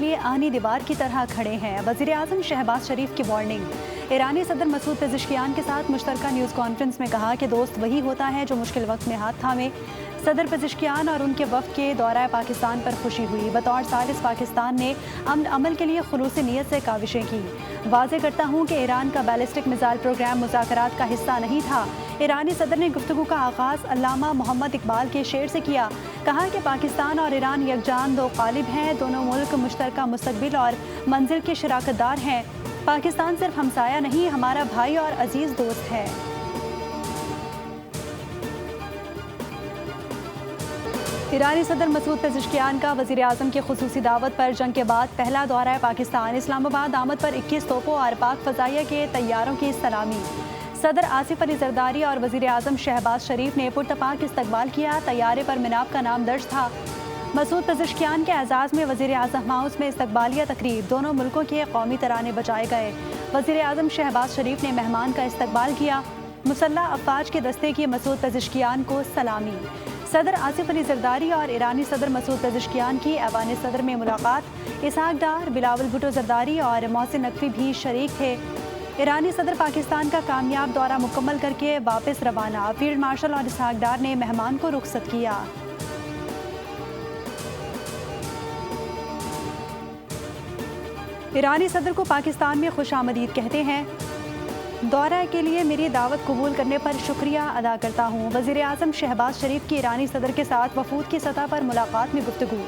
لیے آہنی دیوار کی طرح کھڑے ہیں۔ وزیر اعظم شہباز شریف کی وارننگ۔ ایرانی صدر مسعود پزشکیان کے ساتھ مشترکہ نیوز کانفرنس میں کہا کہ دوست وہی ہوتا ہے جو مشکل وقت میں ہاتھ تھامے۔ صدر پزشکیان اور ان کے وفد کے دورہ پاکستان پر خوشی ہوئی۔ بطور ثالث پاکستان نے امن عمل کے لیے خلوص نیت سے کاوشیں کی۔ واضح کرتا ہوں کہ ایران کا بیلسٹک میزائل پروگرام مذاکرات کا حصہ نہیں تھا۔ ایرانی صدر نے گفتگو کا آغاز علامہ محمد اقبال کے شعر سے کیا۔ کہا کہ پاکستان اور ایران یکجان دو قالب ہیں، دونوں ملک مشترکہ مستقبل اور منزل کے شراکت دار ہیں۔ پاکستان صرف ہمسایہ نہیں، ہمارا بھائی اور عزیز دوست ہے۔ ایرانی صدر مسعود پزشکیان کا وزیر اعظم کی خصوصی دعوت پر جنگ کے بعد پہلا دورہ پاکستان۔ اسلام آباد آمد پر 21 توپوں اور پاک فضائیہ کے طیاروں کی سلامی۔ صدر آصف علی زرداری اور وزیر اعظم شہباز شریف نے پرتپاک استقبال کیا۔ طیارے پر مناب کا نام درج تھا۔ مسعود پزشکیان کے اعزاز میں وزیر اعظم ہاؤس میں استقبالیہ تقریب، دونوں ملکوں کے قومی ترانے بجائے گئے۔ وزیر اعظم شہباز شریف نے مہمان کا استقبال کیا۔ مسلح افواج کے دستے کی مسعود پزشکیان کو سلامی۔ صدر آصف علی زرداری اور ایرانی صدر مسعود پزشکیان کی ایوان صدر میں ملاقات۔ اسحاق ڈار، بلاول بھٹو زرداری اور محسن نقوی بھی شریک تھے۔ ایرانی صدر پاکستان کا کامیاب دورہ مکمل کر کے واپس روانہ۔ فیلڈ مارشل اور اسحاق ڈار نے مہمان کو رخصت کیا۔ ایرانی صدر کو پاکستان میں خوش آمدید کہتے ہیں۔ دورہ کے لیے میری دعوت قبول کرنے پر شکریہ ادا کرتا ہوں۔ وزیر اعظم شہباز شریف کی ایرانی صدر کے ساتھ وفود کی سطح پر ملاقات میں گفتگو۔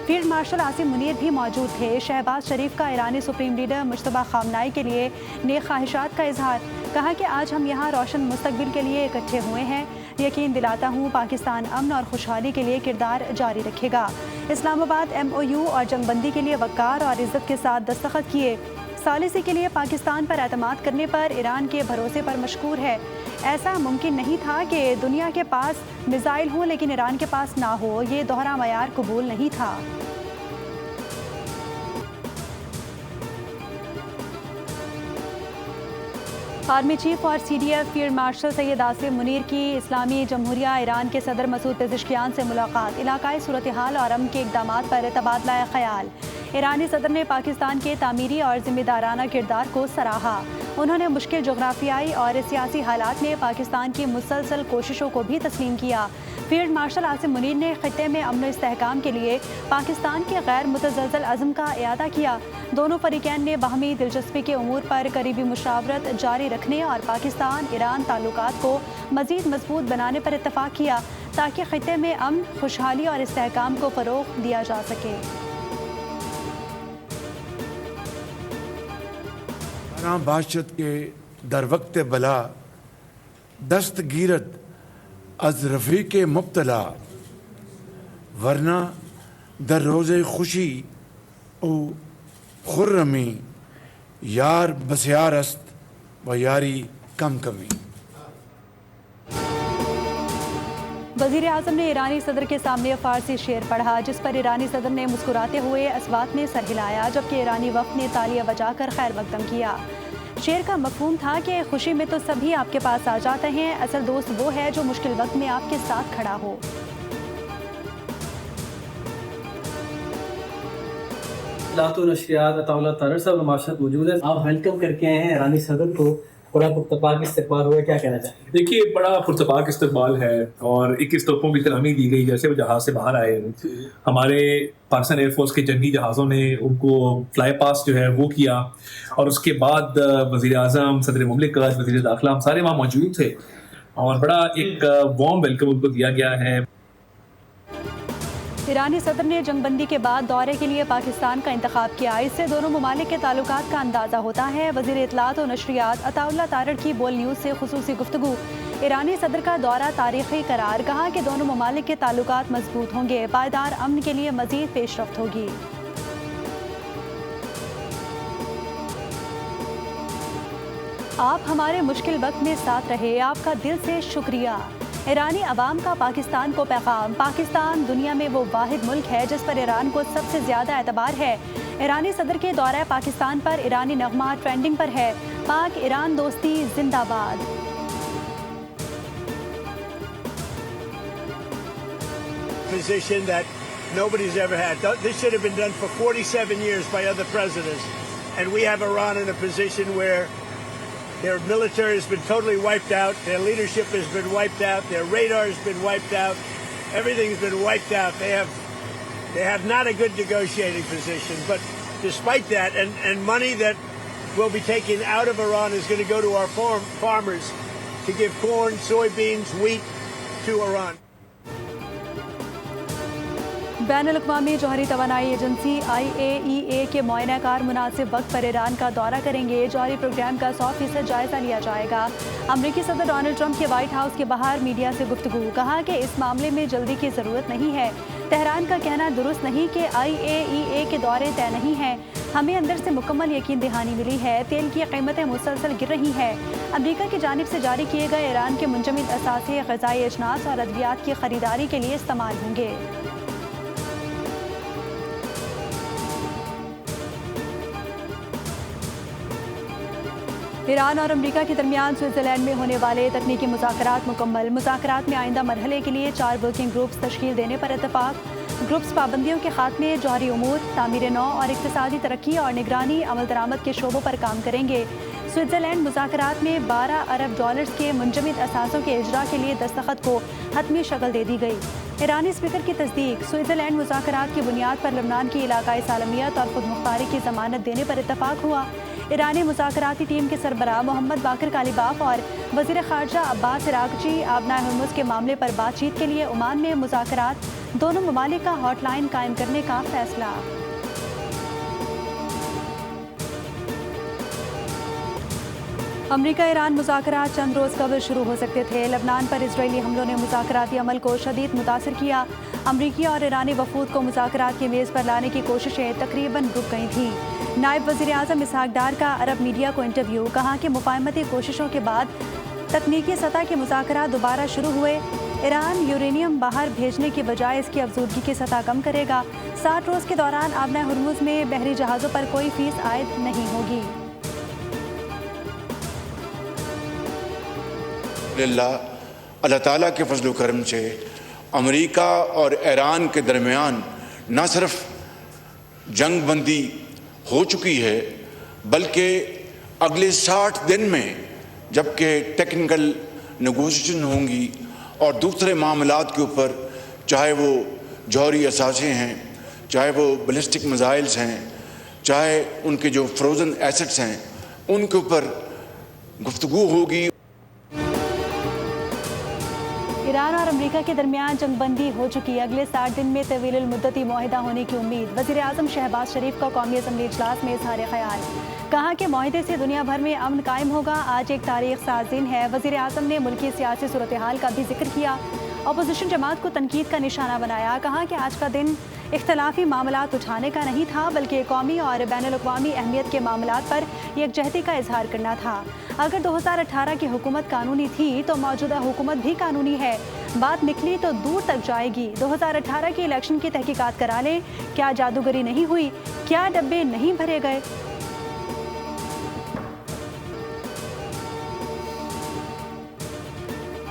فیلڈ مارشل عاصم منیر بھی موجود تھے۔ شہباز شریف کا ایرانی سپریم لیڈر مجتبیٰ خامنائی کے لیے نیک خواہشات کا اظہار۔ کہا کہ آج ہم یہاں روشن مستقبل کے لیے اکٹھے ہوئے ہیں۔ یقین دلاتا ہوں پاکستان امن اور خوشحالی کے لیے کردار جاری رکھے گا۔ اسلام آباد MOU اور جنگ بندی کے لیے وقار اور عزت کے ساتھ دستخط کیے۔ ثالثی کے لیے پاکستان پر اعتماد کرنے پر ایران کے بھروسے پر مشکور ہے۔ ایسا ممکن نہیں تھا کہ دنیا کے پاس میزائل ہوں لیکن ایران کے پاس نہ ہو، یہ دوہرا معیار قبول نہیں تھا۔ آرمی چیف اور CDF فیلڈ مارشل سید آصف منیر کی اسلامی جمہوریہ ایران کے صدر مسعود پزشکیان سے ملاقات۔ علاقائی صورتحال اور امن کے اقدامات پر تبادلہ خیال۔ ایرانی صدر نے پاکستان کے تعمیری اور ذمہ دارانہ کردار کو سراہا۔ انہوں نے مشکل جغرافیائی اور سیاسی حالات میں پاکستان کی مسلسل کوششوں کو بھی تسلیم کیا۔ فیلڈ مارشل عاصم منیر نے خطے میں امن و استحکام کے لیے پاکستان کے غیر متزلزل عزم کا اعادہ کیا۔ دونوں فریقین نے باہمی دلچسپی کے امور پر قریبی مشاورت جاری رکھنے اور پاکستان ایران تعلقات کو مزید مضبوط بنانے پر اتفاق کیا تاکہ خطے میں امن، خوشحالی اور استحکام کو فروغ دیا جا سکے۔ باشد کے در وقت بلا دستگیرت از رفیق مبتلا، ورنہ در روز خوشی او خرمی، یار بسیار است و یاری کم کمی۔ وزیر اعظم نے ایرانی صدر کے سامنے فارسی شعر پڑھا جس پر ایرانی صدر نے مسکراتے ہوئے اصوات میں سر ہلایا جبکہ ایرانی وفد نے تالیاں بجا کر خیر مقدم کیا۔ شعر کا مفہوم تھا کہ خوشی میں تو سبھی آپ کے پاس آ جاتے ہیں، اصل دوست وہ ہے جو مشکل وقت میں آپ کے ساتھ کھڑا ہو۔ اطلاعات و نشریات عطا اللہ طاہر صاحب معاشرت موجود ہے، آپ ویلکم کر کے آئے ہیں ایرانی صدر کو، بڑا پرتپاک استقبال ہوا ہے، کیا کہنا چاہیں گے؟ دیکھیے بڑا پرتپاک استقبال ہے اور 21 توپوں کی سلامی دی گئی جیسے وہ جہاز سے باہر آئے۔ ہمارے پاکستان ایئر فورس کے جنگی جہازوں نے ان کو فلائی پاس جو ہے وہ کیا اور اس کے بعد وزیر اعظم، صدر مملکت، وزیر داخلہ ہم سارے وہاں موجود تھے اور بڑا ایک وارم ویلکم ان کو دیا گیا ہے۔ ایرانی صدر نے جنگ بندی کے بعد دورے کے لیے پاکستان کا انتخاب کیا، اس سے دونوں ممالک کے تعلقات کا اندازہ ہوتا ہے۔ وزیر اطلاعات و نشریات عطا اللہ طارڑ کی بول نیوز سے خصوصی گفتگو۔ ایرانی صدر کا دورہ تاریخی قرار، کہا کہ دونوں ممالک کے تعلقات مضبوط ہوں گے، پائیدار امن کے لیے مزید پیش رفت ہوگی۔ آپ ہمارے مشکل وقت میں ساتھ رہے، آپ کا دل سے شکریہ۔ ایرانی عوام کا پاکستان کو پیغام، پاکستان دنیا میں وہ واحد ملک ہے جس پر ایران کو سب سے زیادہ اعتبار ہے۔ ایرانی صدر کے دورہ پاکستان پر ایرانی نغمہ ٹرینڈنگ پر ہے۔ پاک ایران دوستی زندہ باد۔ Position that nobody's ever had. This should have been done for 47 years by other presidents. And we have Iran in a position where their military has been totally wiped out, their leadership has been wiped out, their radar has been wiped out, everything's been wiped out. They have not a good negotiating position. But despite that, and money that will be taken out of Iran is going to go to our farmers to give corn, soybeans, wheat to Iran. बैनुल-अक़वामी जौहरी तवानाई agency IAEA के मुआयना car मुनासिब वक्त पर Iran का दौरा करेंगे। जौहरी प्रोग्राम का 100% जायजा लिया जाएगा। अमरीकी सदर डोनाल्ड ट्रंप के व्हाइट हाउस के बाहर मीडिया से गुफ्तगू, कहा कि इस मामले में जल्दी की ज़रूरत नहीं है। तेहरान का कहना दुरुस्त नहीं कि IAEA के दौरे तय नहीं हैं। हमें अंदर से मुकम्मल यकीन दहानी मिली है। तेल की कीमतें मुसलसल गिर रही हैं। अमरीका की जानिब से जारी किए गए ईरान के मुंजमद असासे ग़िज़ाई अजनास और अद्वियात की खरीदारी के लिए इस्तेमाल होंगे। ईरान और अमरीका के दरमियान स्विट्ज़रलैंड में होने वाले तकनीकी मुज़ाकरात मुकम्मल। मुज़ाकरात में आइंदा मरहले के लिए 4 वर्किंग ग्रुप्स तश्कील देने पर इत्तफाक। ग्रुप्स पाबंदियों के खात्मे, जौहरी उमूर, तामीर नौ और इक़्तिसादी तरक्की और निगरानी अमल दरामद के शोबों पर काम करेंगे। स्विट्ज़रलैंड मुज़ाकरात में $12 अरब के मुंजमद असासों के इजरा के लिए दस्तखत को हतमी शक्ल दे दी गई। ईरानी स्पीकर की तस्दीक। स्विट्ज़रलैंड मुज़ाकरात की बुनियाद पर लबनान की इलाकाई सालमियत और खुदमुख्तारी की ज़मानत देने पर इत्तफाक हुआ। ईरानी मुज़ाकराती टीम के सरबराह मोहम्मद बाकर कालिबाफ और वज़ीर ख़ारजा अब्बास इराक़ची आबनाए हुर्मुज़ के मामले पर बातचीत के लिए ओमान में मुज़ाकरात, दोनों ममालिक का हॉटलाइन कायम करने का फ़ैसला। अमरीका ईरान मुज़ाकरात चंद रोज़ कबल शुरू हो सकते थे। लबनान पर इजरायली हमलों ने मुज़ाकराती अमल को शदीद मुतासर किया। अमरीकी और ईरानी वफूद को मुज़ाकरात की मेज़ पर लाने की कोशिशें तकरीबन रुक गई थीं। नायब वज़ीर आज़म इसहाक़ डार का अरब मीडिया को इंटरव्यू, कहा कि मुफ़ाहमती कोशिशों के बाद तकनीकी सतह के मुज़ाकरात दोबारा शुरू हुए। ईरान यूरेनियम बाहर भेजने की बजाय इसकी अफजूदगी की सतह कम करेगा। 60 रोज़ के दौरान आबनाए हुर्मुज़ में बहरी जहाज़ों पर कोई फ़ीस आयद नहीं होगी। अल्लाह ताला के फजल करम से अमेरिका और ईरान के दरमियान न सिर्फ जंग बंदी हो चुकी है, बल्कि अगले 60 दिन में जबकि टेक्निकल नेगोशिएशन होंगी और दूसरे मामलात के ऊपर, चाहे वो जौहरी असासे हैं, चाहे वो बैलिस्टिक मिसाइल्स हैं, चाहे उनके जो फ्रोज़न एसेट्स हैं, उनके ऊपर गुफ्तगू होगी। ईरान और अमरीका के दरमियान जंगबंदी हो चुकी। अगले 60 दिन में तवील मुद्दती मुआहिदा होने की उम्मीद। वज़ीर आज़म शहबाज शरीफ का कौमी असम्बली इजलास में इज़हार ख्याल, कहा कि मुआहिदे से दुनिया भर में अमन कायम होगा। आज एक तारीख साज़ दिन है। वज़ीर आज़म ने मुल्की सियासी सूरत हाल का भी जिक्र किया। अपोजिशन जमात को तनकीद का निशाना बनाया। कहा कि आज का दिन इख्तलाफी मामलात उठाने का नहीं था, बल्कि कौमी और बैनुल-अक़वामी अहमियत के मामलात पर यकजहती का इजहार करना था। अगर 2018 की हुकूमत कानूनी थी तो मौजूदा हुकूमत भी कानूनी है। बात निकली तो दूर तक जाएगी। 2018 के इलेक्शन की तहकीकात करा लें। क्या जादूगरी नहीं हुई? क्या डब्बे नहीं भरे गए?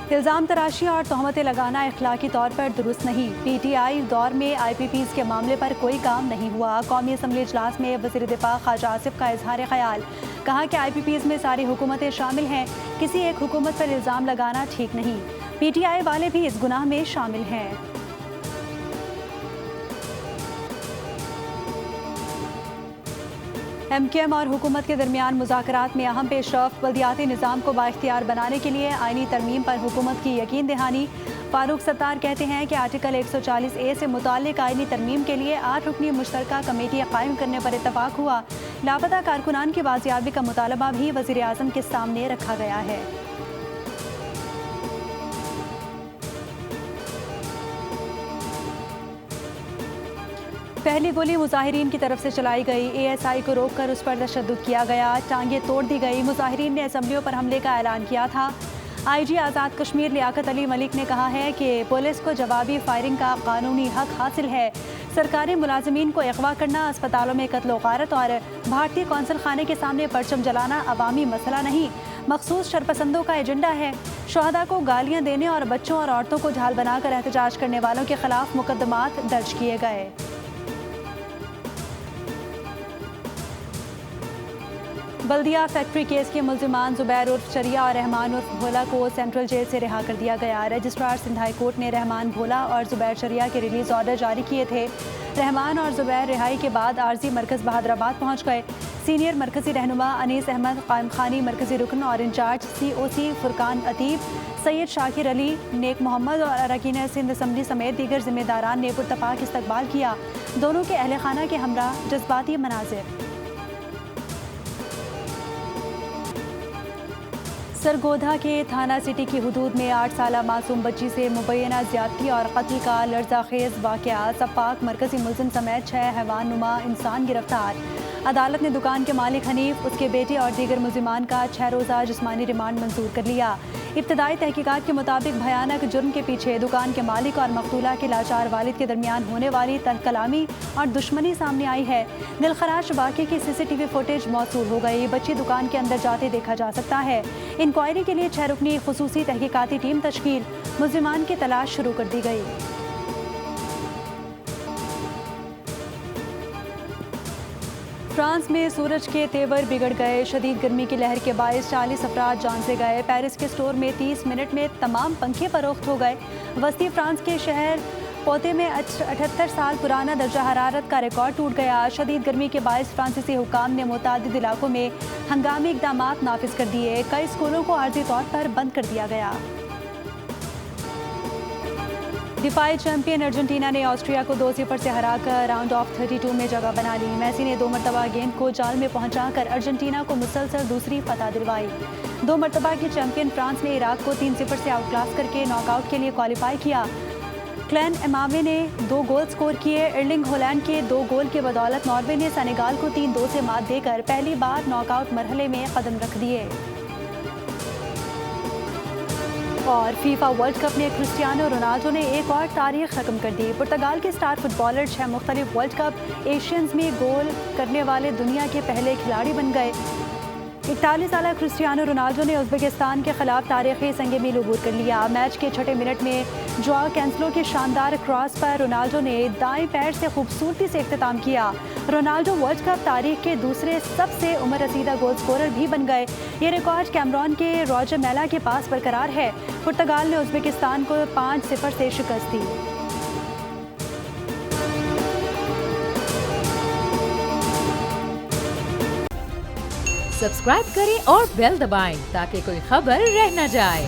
इल्ज़ाम तराशी और तोहमतें लगाना अखलाकी तौर पर दुरुस्त नहीं। PTI दौर में IPPs के मामले पर कोई काम नहीं हुआ। कौमी असम्बली इजलास में वज़ीर दिफा ख्वाजा आसिफ का इजहार ख्याल, कहा कि IPPs में सारी हुकूमतें शामिल हैं। किसी एक हुकूमत पर इल्ज़ाम लगाना ठीक नहीं। PTI वाले भी इस गुनाह में शामिल हैं। MKM और हुकूमत के दरमियान मुज़ाकरात में अहम पेशरफ। बल्दियाती निज़ाम को बाइख्तियार बनाने के लिए आइनी तरमीम पर हुकूमत की यकीन दहानी। फारूक सत्तार कहते हैं कि आर्टिकल 140A से मुताल्लिक आइनी तरमीम के लिए 8 रुकनी मुश्तरका कमेटी कायम करने पर इत्तफाक हुआ। लापता कारकुनान की बाजियाबी का मुतालबा भी वज़ीर आज़म के सामने रखा गया है। पहली गोली मुजाहिरीन की तरफ से चलाई गई। ASI को रोककर उस पर तशद्दुद किया गया। टांगें तोड़ दी गई। मुजाहिरीन ने असम्बलियों पर हमले का ऐलान किया था। IG आज़ाद कश्मीर लियाकत अली मलिक ने कहा है कि पुलिस को जवाबी फायरिंग का कानूनी हक हासिल है। सरकारी मुलाजिमीन को अगवा करना, अस्पतालों में कत्ल गारत और भारतीय कौंसल खाने के सामने परचम जलाना अवामी मसला नहीं, मखसूस शरपसंदों का एजेंडा है। शुहदा को गालियां देने और बच्चों और औरतों को ढाल बनाकर एहतजाज करने वालों के खिलाफ मुकदमात दर्ज किए गए। बल्दिया फैक्ट्री केस के मुल्जिमान जुबैर उर्फ चरिया और रहमान उर्फ भोला को सेंट्रल जेल से रिहा कर दिया गया। रजिस्ट्रार सिंध हाई कोर्ट ने रहमान, भोला और जुबैर चरिया के रिलीज ऑर्डर जारी किए थे। रहमान और जुबैर रिहाई के बाद आरजी मरकज़ बहादुराबाद पहुंच गए। सीनियर मरकज़ी रहनुमा अनीस अहमद, कायम खानी मरकज़ी रुकन और इंचार्ज COC फुरकान अतीब, सैयद शाकिर अली, नेक मोहम्मद और अरकान सिंध असम्बली समेत दीगर जिम्मेदारान ने पुरतपाक इस्तकबाल किया। दोनों के अहल खाना के हमरा जज्बाती मनाजिर। सरगोधा के थाना सिटी की हदूद में 8 साला मासूम बच्ची से मुबैना ज़्यादती और कत्ल का लर्ज़ाखेज़ वाक़या, सपाक मरकज़ी मुल्ज़िम समेत 6 हैवान नुमा इंसान गिरफ्तार। अदालत ने दुकान के मालिक हनीफ, उसके बेटे और दीगर मुल्ज़िमान का 6 रोज़ा जिस्मानी रिमांड मंजूर कर लिया। इब्तदाई तहकीकात के मुताबिक भयानक जुर्म के पीछे दुकान के मालिक और मकतूला के लाचार वालिद के दरमियान होने वाली तनकलामी और दुश्मनी सामने आई है। दिलखराश वाक़े की CCTV फुटेज मौसूल हो गई। बच्ची दुकान के अंदर जाते देखा जा सकता है। इंक्वायरी के लिए 6 रुकनी खुसूसी तहकीकाती टीम तश्कील, मुल्ज़िमान की तलाश शुरू कर दी गई। फ्रांस में सूरज के तेवर बिगड़ गए। शदीद गर्मी की लहर के बायस 40 अफराद जान से गए। पेरिस के स्टोर में 30 मिनट में तमाम पंखे फरोख्त हो गए। वस्ती फ्रांस के शहर पोते में 78 साल पुराना दर्जा हरारत का रिकॉर्ड टूट गया। शदीद गर्मी के बायस फ्रांसीसी हुकाम ने मुतादिद इलाकों में हंगामी इक़दामात नाफिज कर दिए। कई स्कूलों को आर्जी तौर पर बंद कर दिया गया। दिफाई चैंपियन अर्जेंटीना ने ऑस्ट्रिया को 2-0 से हराकर राउंड ऑफ 32 में जगह बना ली। मेसी ने 2 मरतबा गेंद को जाल में पहुंचाकर अर्जेंटीना को मुसलसल दूसरी फतह दिलवाई। 2 मरतबा की चैंपियन फ्रांस ने इराक को 3-0 से आउटक्लास करके नॉकआउट के लिए क्वालिफाई किया। क्लैन एम्बापे ने 2 गोल स्कोर किए। एर्लिंग हॉलैंड के 2 गोल के बदौलत नॉर्वे ने सेनेगाल को 3-2 से मात देकर पहली बार नॉकआउट मरहले में कदम रख दिए। और फीफा वर्ल्ड कप में क्रिस्टियानो रोनाल्डो ने एक और तारीख रकम कर दी। पुर्तगाल के स्टार फुटबॉलर 6 मुख्तलिफ वर्ल्ड कप एशियंस में गोल करने वाले दुनिया के पहले खिलाड़ी बन गए। 41 साला क्रिस्टियानो रोनाल्डो ने उज़्बेकिस्तान के खिलाफ तारीखी संग मील अबूर कर लिया। मैच के 6 मिनट में जोआओ कैंसेलो के शानदार क्रॉस पर रोनाल्डो ने दाएं पैर से खूबसूरती से इख्तिताम किया। रोनाल्डो वर्ल्ड कप तारीख के दूसरे सबसे उम्र रसीदा गोल स्कोरर भी बन गए। ये रिकॉर्ड कैमरून के रॉजर मेला के पास बरकरार है। पुर्तगाल ने उज़्बेकिस्तान को 5-0 से शिकस्त दी। सब्सक्राइब करें और बेल दबाएं ताकि कोई खबर रह न जाए।